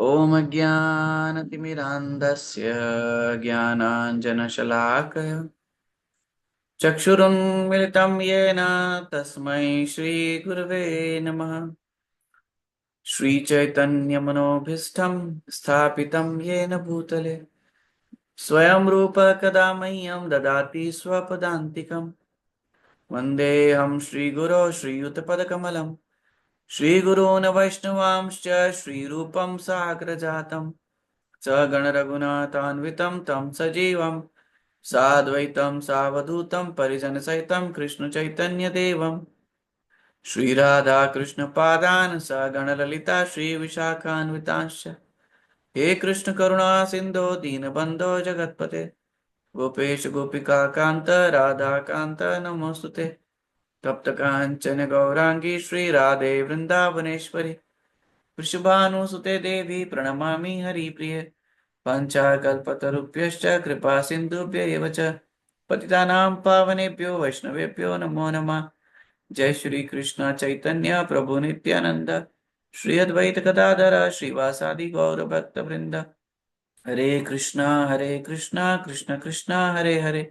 ॐ अज्ञानतिमिरान्धस्य ज्ञानाञ्जनशलाकया चक्षुरुन्मिलितं येन तस्मै श्रीगुरवे नमः। श्रीचैतन्यमनोभीष्टं स्थापितं येन भूतले स्वयं रूप कदा मह्यं ददाति स्वपदान्तिकम्। वन्देऽहं श्रीगुरो श्रीयुतपदकमलं श्रीगुरून् वैष्णवांश्च श्रीरूपं साग्रजातम् सगणरघुनाथान्वितं तं सजीवं साद्वैतं सावधूतं परिजनसहितं कृष्णचैतन्यदेवं श्रीराधाकृष्णपादान् सगणललिता श्रीविशाखान्वितांश्च हे कृष्णकरुणा सिन्धो दीनबन्धो जगत्पते गोपेश गोपिकान्त राधाकान्त नमोऽस्तुते तप्तकाञ्चन गौराङ्गी श्रीराधे वृन्दावनेश्वरि वृषभानुसुते देवी प्रणमामि हरिप्रिये पञ्चाकल्पतरुभ्यश्च कृपा सिन्धुभ्य एव च पतितानां पावनेभ्यो वैष्णवेभ्यो नमो नमः। जय श्री कृष्ण चैतन्य प्रभु नित्यानंद श्री अद्वैत गदाधर श्रीवासादि गौर भक्त वृंद हरे कृष्णा कृष्ण कृष्णा हरे हरे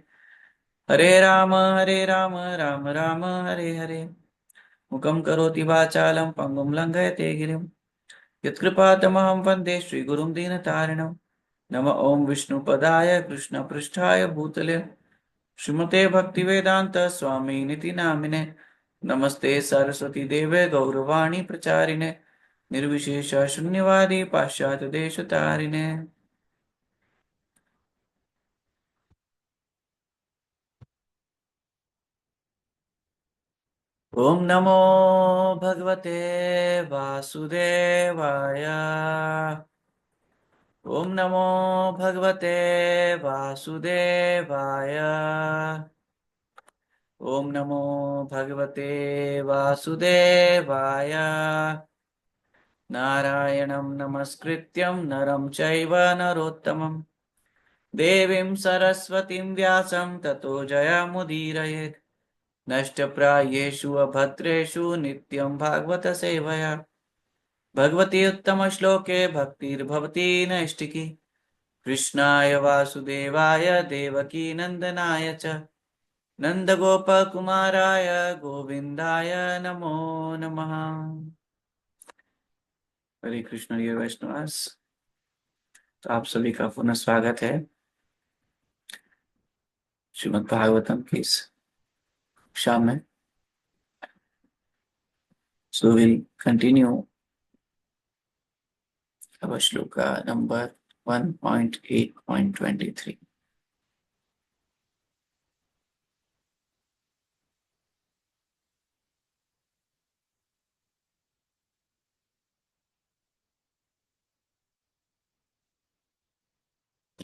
हरे राम राम राम हरे हरे। मुखं करोति वाचालं पंगुं लङ्घयते गिरिं यत्कृपातमहं वन्दे श्रीगुरुं दीनतारिणं। नम ओं विष्णुपदाय कृष्णपृष्ठाय भूतले श्रीमते भक्तिवेदांत स्वामी निति नामिने नमस्ते सरस्वती देवे गौरवाणी प्रचारिणे निर्विशेष शून्यवादी पाश्चात्य देश तारिणे। ओम नमो भगवते वासुदेवाय। ओम नमो भगवते वासुदेवाय। ओम नमो भगवते वासुदेवाय। नारायणं नमस्कृत्यं नरं चैव नरोत्तमं देवीं सरस्वतीं व्यासं ततो जयमुदीरयेत्। नष्टप्रायेषु अभद्रेषु नित्यं भागवत सेवया भगवती उत्तमश्लोके भक्तिर्भवति नैष्टिकी। कृष्णाय वासुदेवाय देवकी नन्दनाय च नन्दगोपकुमाराय गोविन्दाय नमो नमः। हरे कृष्ण ये वैष्णवास, तो आप सभी का पुनः स्वागत है श्रीमद् भागवतम की इस कक्षा में। So we'll continue our shloka number 1.8.23.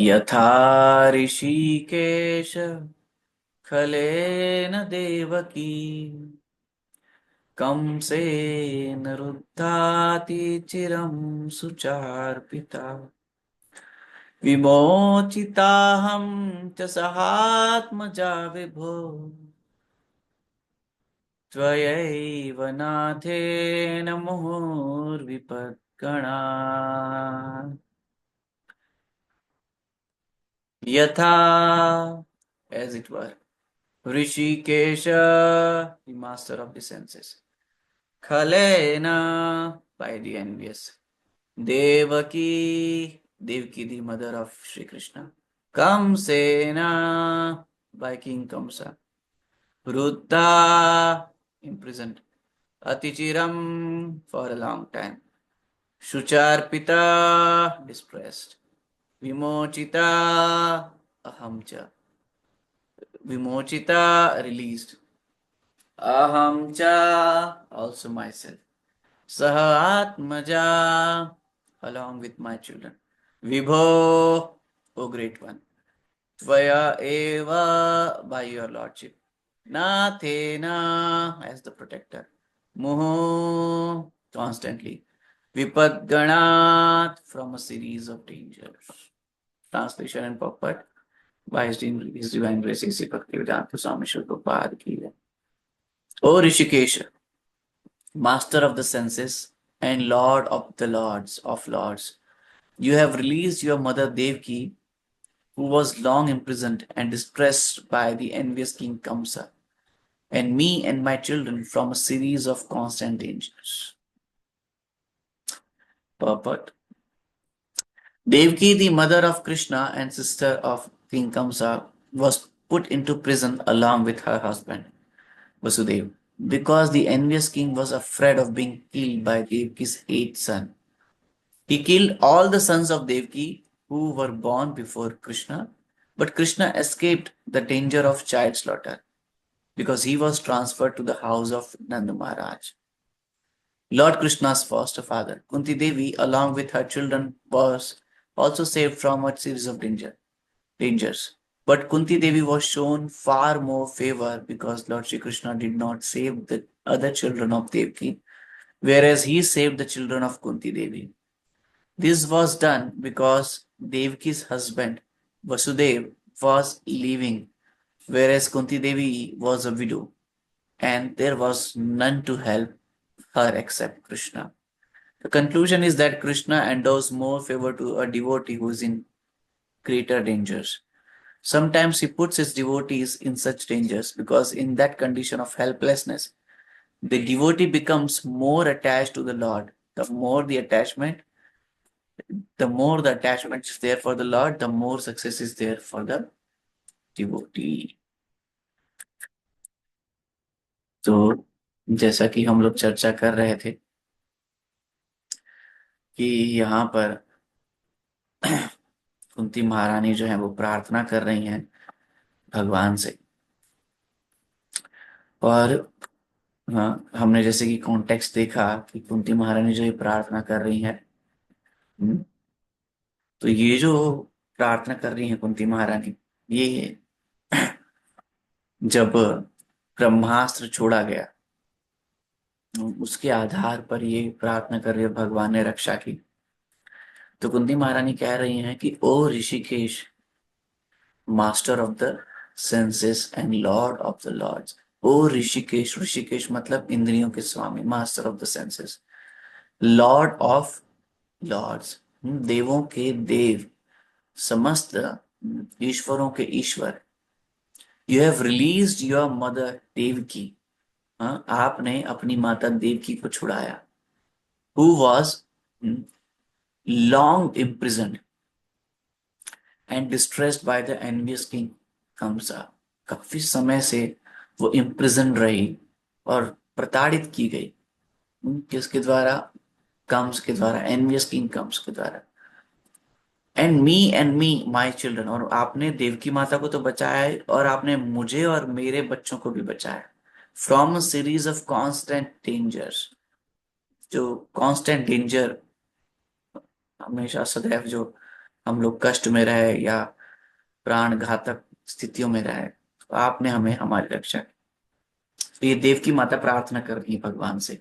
यथा ऋषिकेश खलेन देवकी कंसेन रुद्धाति चिरं सुचार्पिता विमोचिताहं च सहात्मजा विभो त्वयैव नाथेन मुहुर्विपद्गणा। यथा, as it were, Rishikesha, the master of the senses, Khalena, by the envious, Devaki, Devaki, the mother of Shri Krishna, Kamsena, by King Kamsa, Ruddha, imprisoned, Atichiram, for a long time, Shucharpita, distressed, Vimochita, Ahamcha, Vimochita, released, Ahamcha, also myself, Saha Atmaja, along with my children, Vibho, O great one, Tvaya Eva, by your lordship, Nathena, as the protector, Muhu, constantly, Vipadganat, from a series of dangers. Translation and purport by His Divine Grace A.C. Bhaktivedanta Swami Srila Prabhupada ki jai. O Rishikesha, master of the senses and lord of the lords, You have released your mother Devki, who was long imprisoned and distressed by the envious King Kamsa, and me and my children from a series of constant dangers. Purport. Devki, the mother of Krishna and sister of King Kamsa, was put into prison along with her husband, Vasudeva, because the envious king was afraid of being killed by Devki's eighth son. He killed all the sons of Devki who were born before Krishna, but Krishna escaped the danger of child slaughter because he was transferred to the house of Nanda Maharaj. Lord Krishna's foster father, Kunti Devi, along with her children, was also saved from a series of dangers. But Kunti Devi was shown far more favor because Lord Shri Krishna did not save the other children of Devki, whereas he saved the children of Kunti Devi. This was done because Devki's husband Vasudev was leaving, whereas Kunti Devi was a widow, and there was none to help her except Krishna. The conclusion is that Krishna endows more favor to a devotee who is in greater dangers. Sometimes he puts his devotees in such dangers because, in that condition of helplessness, the devotee becomes more attached to the Lord. The more the attachment is there for the Lord, the more success is there for the devotee. तो जैसा कि हम लोग चर्चा कर रहे थे कि यहाँ पर कुंती महारानी जो है वो प्रार्थना कर रही हैं भगवान से, और हाँ, हमने जैसे कि कॉन्टेक्स्ट देखा कि कुंती महारानी जो ये प्रार्थना कर रही है, तो ये जो प्रार्थना कर रही है कुंती महारानी, ये जब ब्रह्मास्त्र छोड़ा गया उसके आधार पर ये प्रार्थना कर रही है भगवान ने रक्षा की। तो कुंती महारानी कह रही हैं कि ओ Hrishikesh, master of the senses and lord of the lords. ओ ऋषिकेश, ऋषिकेश मतलब इंद्रियों के स्वामी, master of the senses, lord of lords, देवों के देव, समस्त ईश्वरों के ईश्वर। You have released your mother Devaki, आपने अपनी माता देवकी को छुड़ाया, who was long imprisoned and distressed by the envious king Kamsa. काफी समय से वो इम्प्रिजन रही और प्रताड़ित की गई, किसके द्वारा? कंस के द्वारा, एनवियस किंग कंस के द्वारा। एंड मी माई चिल्ड्रन, और आपने देवकी माता को तो बचाया है और आपने मुझे और मेरे बच्चों को भी बचाया from a series of constant dangers. जो कॉन्स्टेंट डेंजर, हमेशा सदैव जो हम लोग कष्ट में रहे या प्राण घातक स्थितियों में रहे, तो आपने हमें हमारी रक्षा की। तो ये देवकी माता प्रार्थना कर रही है भगवान से।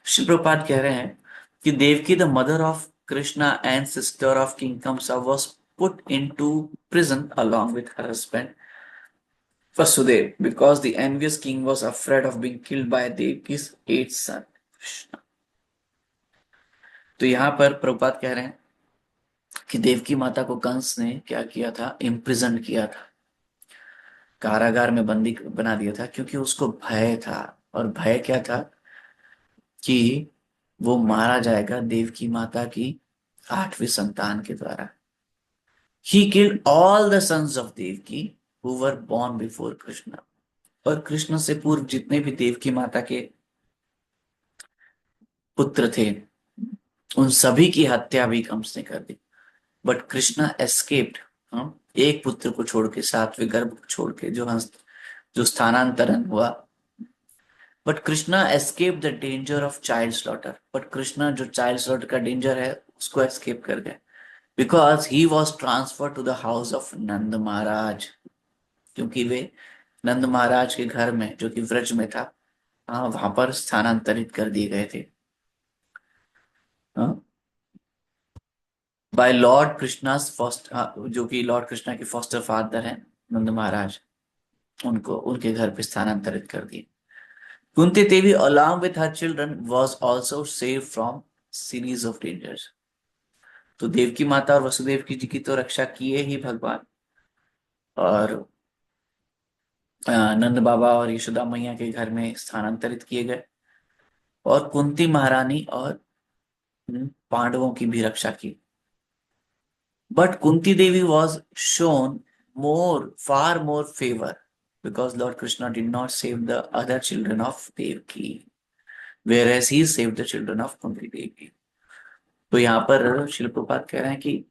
श्री प्रभुपाद कह रहे हैं कि Devaki, the mother of Krishna and sister of King Kamsa, was put into prison along with her husband Vasudev because the envious king was afraid of being killed by Devki's eighth son Krishna. तो यहाँ पर प्रभुपाद कह रहे हैं कि देवकी माता को कंस ने क्या किया था? इम्प्रिजन किया था, कारागार में बंदी बना दिया था, क्योंकि उसको भय था। और भय क्या था? कि वो मारा जाएगा देवकी माता की आठवीं संतान के द्वारा। He killed all the sons of Devki who were born before Krishna. और कृष्ण से पूर्व जितने भी देवकी माता के पुत्र थे, उन सभी की हत्या भी कंस ने कर दी। बट कृष्णा एस्केप्ड, एक पुत्र को छोड़ के, सातवें गर्भ को छोड़ के, जो स्थानांतरण हुआ। But Krishna escape the danger of child slaughter, but Krishna जो चाइल्ड स्लॉटर का डेंजर है उसको एस्केप कर गए, because he was transfer to the house of Nand Maharaj, क्योंकि वे नंद महाराज के घर में, जो कि व्रज में था, वहां पर स्थानांतरित कर दिए गए थे बाय लॉर्ड कृष्णास फर्स्ट, जो कि लॉर्ड कृष्णा के फॉस्टर फादर हैं नंद महाराज, उनको उनके घर पे स्थानांतरित कर दिए। कुंती देवी along with her children was also saved from series of dangers. तो देवकी माता और वसुदेव की जी की तो रक्षा किए ही भगवान, और नंद बाबा और यशोदा मैया के घर में स्थानांतरित किए गए, और कुंती महारानी और पांडवों की भी रक्षा की। But Kunti Devi was shown far more favor because Lord Krishna did not save the other children of Devaki, whereas he saved the children of Kunti Devi. तो यहाँ पर शिल प्रभुपाद कह रहे हैं कि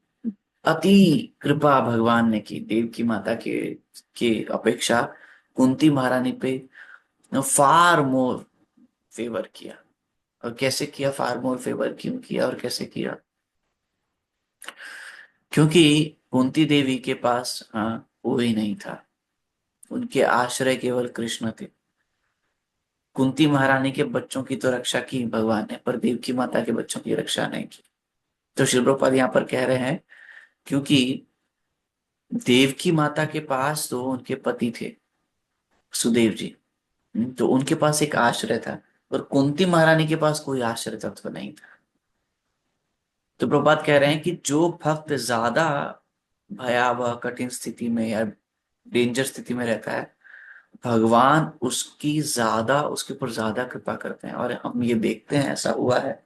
अति कृपा भगवान ने की देवकी माता के अपेक्षा कुंती महारानी पे फार मोर फेवर किया। और कैसे किया, फार मोर फेवर क्यों किया और कैसे किया? क्योंकि कुंती देवी के पास कोई नहीं था, उनके आश्रय केवल कृष्ण थे। कुंती महारानी के बच्चों की तो रक्षा की भगवान ने, पर देवकी माता के बच्चों की रक्षा नहीं की। तो श्री प्रभुपाद यहाँ पर कह रहे हैं क्योंकि देवकी माता के पास तो उनके पति थे सुदेव जी, तो उनके पास एक आश्रय था, और कुंती महारानी के पास कोई आश्रय तत्व नहीं था। तो प्रभुपाद कह रहे हैं कि जो भक्त ज्यादा भयावह कठिन स्थिति में या डेंजर स्थिति में रहता है, भगवान उसके ऊपर ज्यादा कृपा करते हैं। और हम ये देखते हैं, ऐसा हुआ है,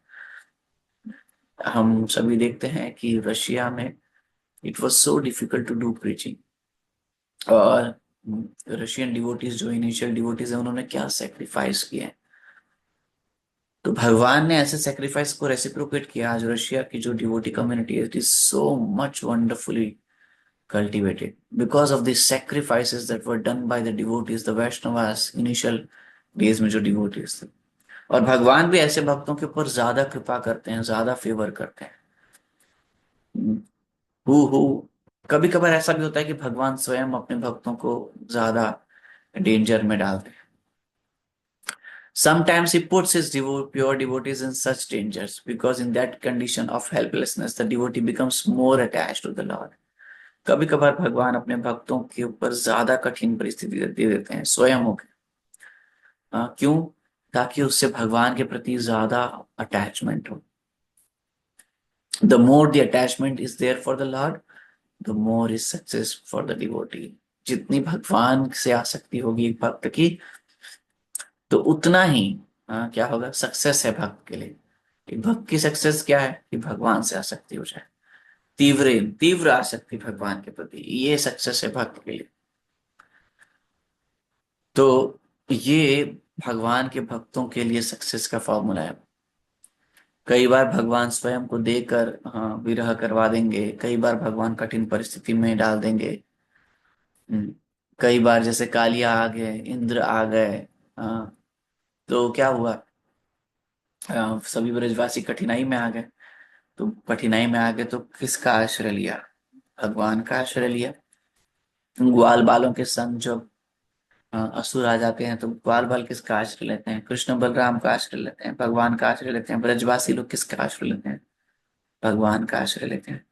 हम सभी देखते हैं कि रशिया में it was so difficult to do preaching, और रशियन डिवोटीज जो इनिशियल डिवोटीज है उन्होंने क्या सेक्रीफाइस किए हैं। तो भगवान ने ऐसे सेक्रीफाइस को रेसिप्रोकेट किया। आज रशिया की जो डिवोटी कम्युनिटी है, it is so much wonderfully cultivated because of the sacrifices that were done by the devotees, the Vaishnavas, initial days में जो devotees थे। और भगवान भी ऐसे भक्तों के ऊपर ज्यादा कृपा करते हैं, ज्यादा फेवर करते हैं। हु कभी कभार ऐसा भी होता है कि भगवान स्वयं अपने भक्तों को ज्यादा डेंजर में डालते हैं। Sometimes he puts his pure devotees in such dangers because in that condition of helplessness the devotee becomes more attached to the Lord। कभी कभार भगवान अपने भक्तों के ऊपर ज्यादा कठिन परिस्थिति दे देते हैं स्वयं होकर। क्यों? ताकि उससे भगवान के प्रति ज्यादा अटैचमेंट हो। The more the attachment is there for the lord, the more is success for the devotee. जितनी भगवान से आसक्ति होगी एक भक्त की, तो उतना ही क्या होगा, सक्सेस है भक्त के लिए। एक भक्त की सक्सेस क्या है कि भगवान से आसक्ति हो जाए, तीव्र तीव्र आसक्ति भगवान के प्रति, ये सक्सेस है भक्त के लिए। तो ये भगवान के भक्तों के लिए सक्सेस का फॉर्मूला है। कई बार भगवान स्वयं को देकर विरह करवा देंगे, कई बार भगवान कठिन परिस्थिति में डाल देंगे। कई बार जैसे कालिया आ गए, इंद्र आ गए, तो क्या हुआ, सभी ब्रजवासी कठिनाई में आ गए। तो कठिनाई में आ गए तो किसका आश्रय लिया? भगवान का आश्रय लिया। ग्वाल बालों के संग जब असुर आ जाते हैं तो ग्वाल बाल किसका आश्रय लेते हैं? कृष्ण बलराम का आश्रय लेते हैं, भगवान का आश्रय लेते हैं। ब्रजवासी लोग किसका आश्रय लेते हैं? भगवान का आश्रय लेते हैं।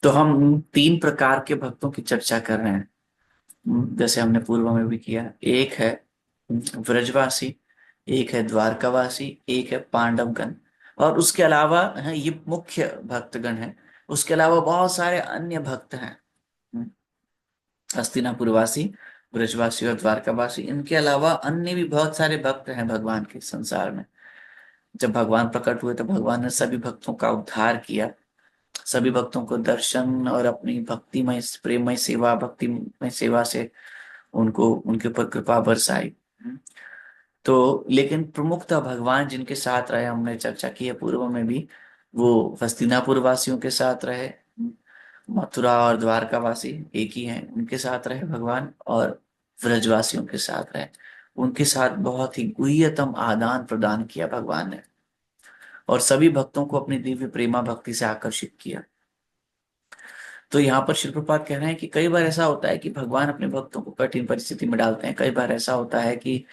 तो हम तीन प्रकार के भक्तों की चर्चा कर रहे हैं, जैसे हमने पूर्व में भी किया। एक है व्रजवासी, एक है द्वारकावासी, एक है पांडवगण, और उसके अलावा ये मुख्य भक्तगण है। उसके अलावा बहुत सारे अन्य भक्त हैं, हस्तिनापुरवासी, ब्रजवासी और द्वारकावासी। इनके अलावा अन्य भी बहुत सारे भक्त हैं भगवान के संसार में। जब भगवान प्रकट हुए तो भगवान ने सभी भक्तों का उद्धार किया, सभी भक्तों को दर्शन और अपनी भक्तिमय प्रेममय सेवा, भक्तिमय सेवा से उनको उनके ऊपर कृपा बरसाई। तो लेकिन प्रमुखतः भगवान जिनके साथ रहे, हमने चर्चा की है पूर्व में भी, वो हस्तिनापुर वासियों के साथ रहे। मथुरा और द्वारका वासी एक ही हैं, उनके साथ रहे भगवान, और ब्रजवासियों के साथ रहे। उनके साथ बहुत ही गुह्यतम आदान प्रदान किया भगवान ने, और सभी भक्तों को अपनी दिव्य प्रेमा भक्ति से आकर्षित किया। तो यहाँ पर श्री प्रभुपाद कह रहे हैं कि कई बार ऐसा होता है कि भगवान अपने भक्तों को कठिन परिस्थिति में डालते हैं। कई बार ऐसा होता है कि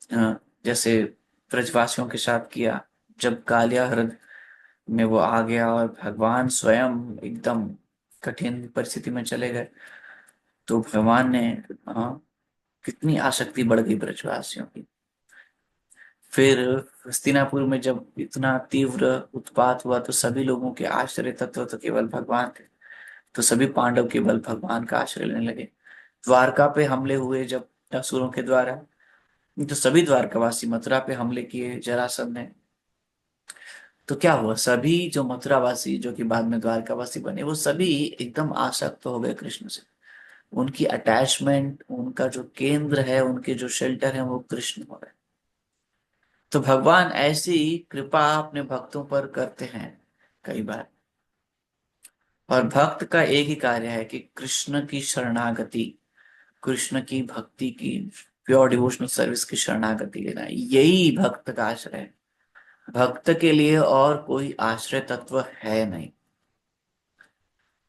जैसे ब्रजवासियों के साथ किया, जब कालिया हृदय में वो आ गया और भगवान स्वयं एकदम कठिन परिस्थिति में चले गए, तो भगवान ने कितनी आसक्ति बढ़ गई ब्रजवासियों की। फिर हस्तिनापुर में जब इतना तीव्र उत्पात हुआ तो सभी लोगों के आश्रय तत्व तो केवल भगवान थे। तो सभी पांडव केवल भगवान का आश्रय लेने लगे। द्वारका पे हमले हुए जब असुरों के द्वारा, तो सभी द्वारकावासी मथुरा पे हमले किए जरासंध ने। तो क्या हुआ, सभी जो मथुरावासी जो कि बाद में द्वारकावासी बने, वो सभी एकदम आसक्त हो गए कृष्ण से। उनकी अटैचमेंट, उनका जो केंद्र है, उनके जो शेल्टर है, वो कृष्ण हो गए। तो भगवान ऐसी कृपा अपने भक्तों पर करते हैं कई बार। और भक्त का एक ही कार्य है कि कृष्ण की शरणागति, कृष्ण की भक्ति की, प्योर डिवोशनल सर्विस की शरणागति लेना, यही भक्त का आश्रय है। भक्त के लिए और कोई आश्रय तत्व है नहीं।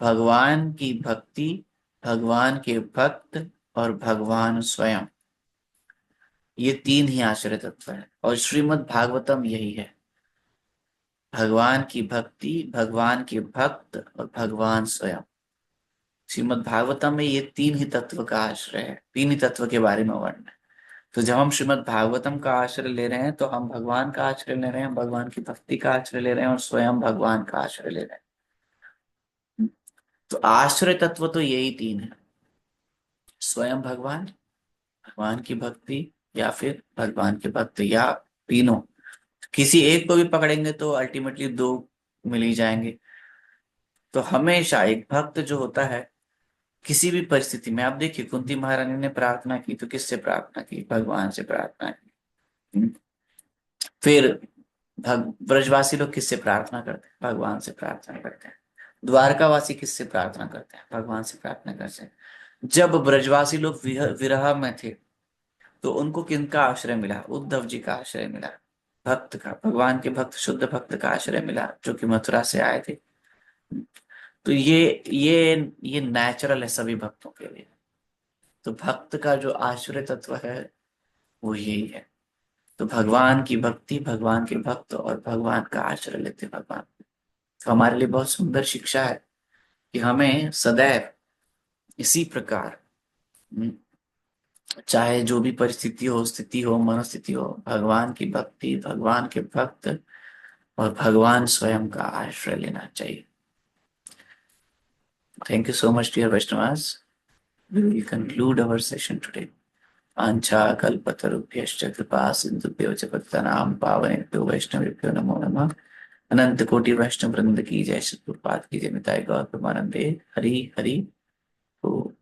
भगवान की भक्ति, भगवान के भक्त और भगवान स्वयं, ये तीन ही आश्रय तत्व है। और श्रीमद् भागवतम यही है, भगवान की भक्ति, भगवान के भक्त और भगवान स्वयं। श्रीमद् भागवतम में ये तीन ही तत्व का आश्रय है, तीन ही तत्व के बारे में वर्णन है। तो जब हम श्रीमद् भागवतम का आश्रय ले रहे हैं तो हम भगवान का आश्रय ले रहे हैं, भगवान की भक्ति का आश्रय ले रहे हैं और स्वयं भगवान का आश्रय ले रहे हैं। तो आश्रय तत्व तो यही तीन है, स्वयं भगवान, भगवान की भक्ति, या फिर भगवान के भक्त, या तीनों। किसी एक को भी पकड़ेंगे तो अल्टीमेटली दो मिल ही जाएंगे। तो हमेशा एक भक्त जो होता है, किसी भी परिस्थिति में, आप देखिए कुंती महारानी ने प्रार्थना की तो किससे प्रार्थना की? भगवान से प्रार्थना की। फिर ब्रजवासी लोग किससे प्रार्थना करते हैं? भगवान से प्रार्थना करते हैं। द्वारकावासी किससे प्रार्थना करते हैं? भगवान से प्रार्थना करते हैं। जब ब्रजवासी लोग विरह में थे तो उनको किनका आश्रय मिला? उद्धव जी का आश्रय मिला, भक्त का, भगवान के भक्त, शुद्ध भक्त का आश्रय मिला, जो कि मथुरा से आए थे। तो ये नेचुरल है सभी भक्तों के लिए। तो भक्त का जो आश्रय तत्व है वो यही है। तो भगवान की भक्ति, भगवान के भक्त और भगवान का आश्रय लेते भगवान। तो हमारे लिए बहुत सुंदर शिक्षा है कि हमें सदैव इसी प्रकार, चाहे जो भी परिस्थिति हो, स्थिति हो, मनोस्थिति हो, भगवान की भक्ति, भगवान के भक्त और भगवान स्वयं का आश्रय लेना चाहिए। Thank you so much, dear Vaishnavas. We will conclude our session today. आंछा कल्पतरुभ्यश्च कृपा सिंधुभ्यो च पतितानां पावनेभ्यो वैष्णवेभ्यो नमो नमः। अनंत कोटि वैष्णव वृंद की जय, सद्गुरुपाद की जय, निताय गौर प्रेमानंदे। हरि हरि बोल।